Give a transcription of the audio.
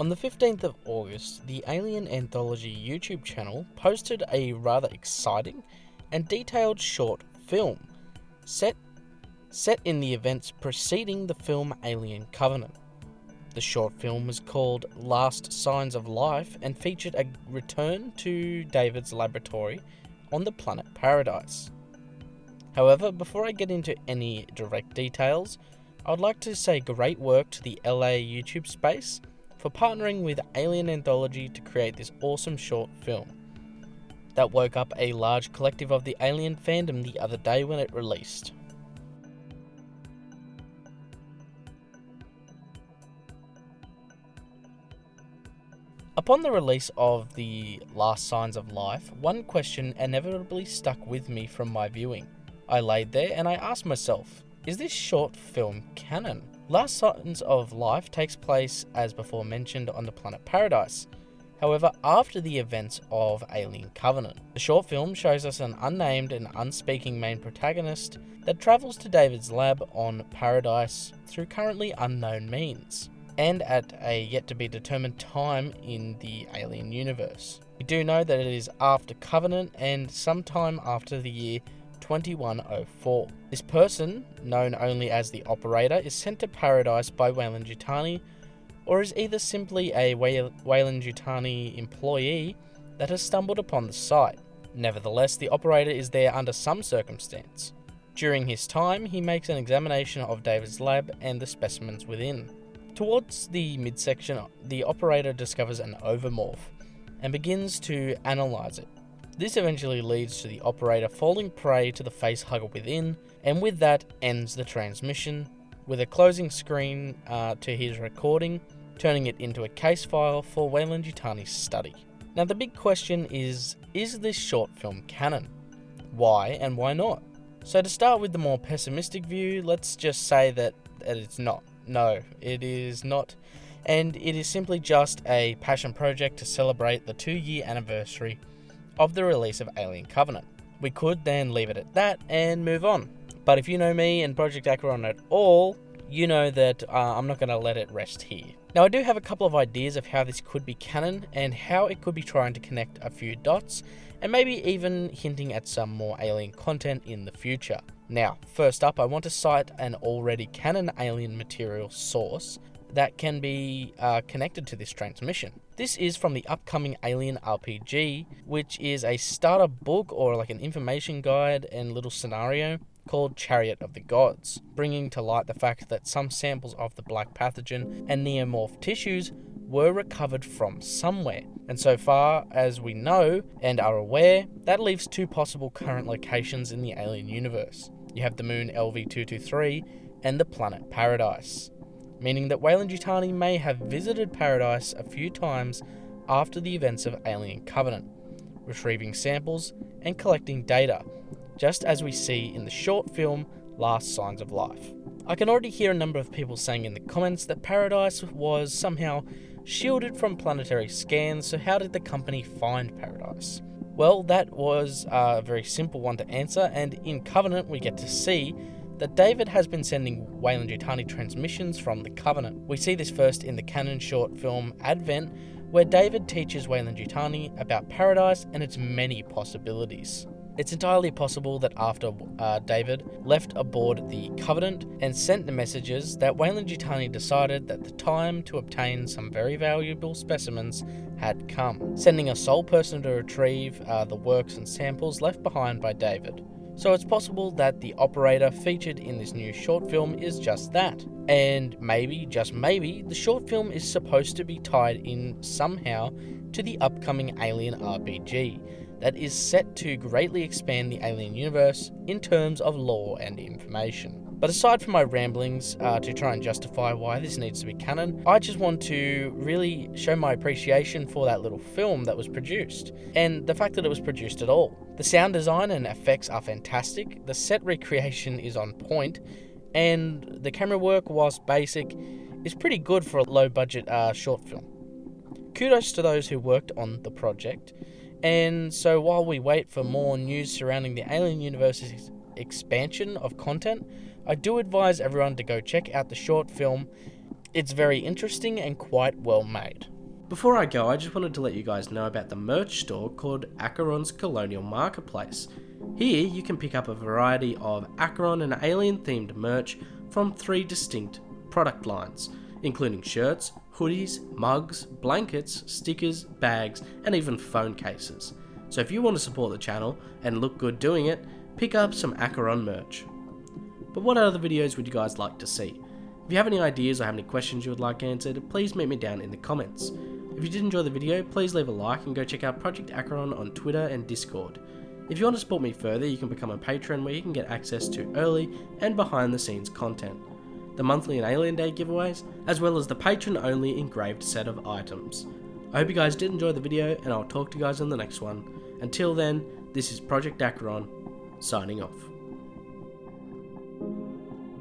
On the 15th of August, the Alien Anthology YouTube channel posted a rather exciting and detailed short film set in the events preceding the film Alien Covenant. The short film was called Last Signs of Life and featured a return to David's laboratory on the planet Paradise. However, before I get into any direct details, I would like to say great work to the LA YouTube space for partnering with Alien Anthology to create this awesome short film that woke up a large collective of the Alien fandom the other day when it released. Upon the release of the Last Signs of Life, one question inevitably stuck with me from my viewing. I laid there and I asked myself, is this short film canon? Last Signs of Life takes place, as before mentioned, on the planet Paradise. However, after the events of Alien Covenant. The short film shows us an unnamed and unspeaking main protagonist that travels to David's lab on Paradise through currently unknown means, and at a yet-to-be-determined time in the Alien universe. We do know that it is after Covenant and sometime after the year 2104. This person, known only as the Operator, is sent to Paradise by Weyland-Yutani, or is either simply a Weyland-Yutani employee that has stumbled upon the site. Nevertheless, the Operator is there under some circumstance. During his time, he makes an examination of David's lab and the specimens within. Towards the midsection, the Operator discovers an Ovomorph and begins to analyze it. This eventually leads to the Operator falling prey to the FaceHugger within, and with that ends the transmission, with a closing screen to his recording, turning it into a case file for Weyland-Yutani's study. Now the big question is this short film canon? Why and why not? So to start with the more pessimistic view, let's just say that it's not. No, it is not, and it is simply just a passion project to celebrate the 2-year anniversary of the release of Alien Covenant. We could then leave it at that and move on. But if you know me and Project ACHERON at all, you know that I'm not going to let it rest here. Now I do have a couple of ideas of how this could be canon and how it could be trying to connect a few dots and maybe even hinting at some more Alien content in the future. Now, first up, I want to cite an already canon Alien material source that can be connected to this transmission. This is from the upcoming Alien RPG, which is a starter book or like an information guide and little scenario called Chariot of the Gods, bringing to light the fact that some samples of the black pathogen and Xenomorph tissues were recovered from somewhere. And so far as we know and are aware, that leaves 2 possible current locations in the Alien universe. You have the moon LV-223 and the planet Paradise, meaning that Weyland-Yutani may have visited Paradise a few times after the events of Alien Covenant, retrieving samples and collecting data, just as we see in the short film Last Signs of Life. I can already hear a number of people saying in the comments that Paradise was somehow shielded from planetary scans, so how did the company find Paradise? Well, that was a very simple one to answer, and in Covenant we get to see that David has been sending Weyland-Yutani transmissions from the Covenant. We see this first in the canon short film Advent, where David teaches Weyland-Yutani about Paradise and its many possibilities. It's entirely possible that after David left aboard the Covenant and sent the messages, that Weyland-Yutani decided that the time to obtain some very valuable specimens had come, sending a sole person to retrieve the works and samples left behind by David. So it's possible that the Operator featured in this new short film is just that. And maybe, just maybe, the short film is supposed to be tied in somehow to the upcoming Alien RPG that is set to greatly expand the Alien universe in terms of lore and information. But aside from my ramblings to try and justify why this needs to be canon, I just want to really show my appreciation for that little film that was produced, and the fact that it was produced at all. The sound design and effects are fantastic, the set recreation is on point, and the camera work, whilst basic, is pretty good for a low-budget short film. Kudos to those who worked on the project. And so while we wait for more news surrounding the Alien universe's expansion of content, I do advise everyone to go check out the short film It's very interesting and quite well made. Before I go, I just wanted to let you guys know about the merch store called ACHERON's Colonial Marketplace. Here you can pick up a variety of ACHERON and alien themed merch from 3 distinct product lines, including shirts, hoodies, mugs, blankets, stickers, bags, and even phone cases. So if you want to support the channel and look good doing it, pick up some ACHERON merch. But what other videos would you guys like to see? If you have any ideas or have any questions you would like answered, please meet me down in the comments. If you did enjoy the video, please leave a like and go check out Project ACHERON on Twitter and Discord. If you want to support me further, you can become a patron where you can get access to early and behind the scenes content, the monthly and Alien Day giveaways, as well as the patron only engraved set of items. I hope you guys did enjoy the video, and I'll talk to you guys in the next one. Until then, this is Project ACHERON, signing off.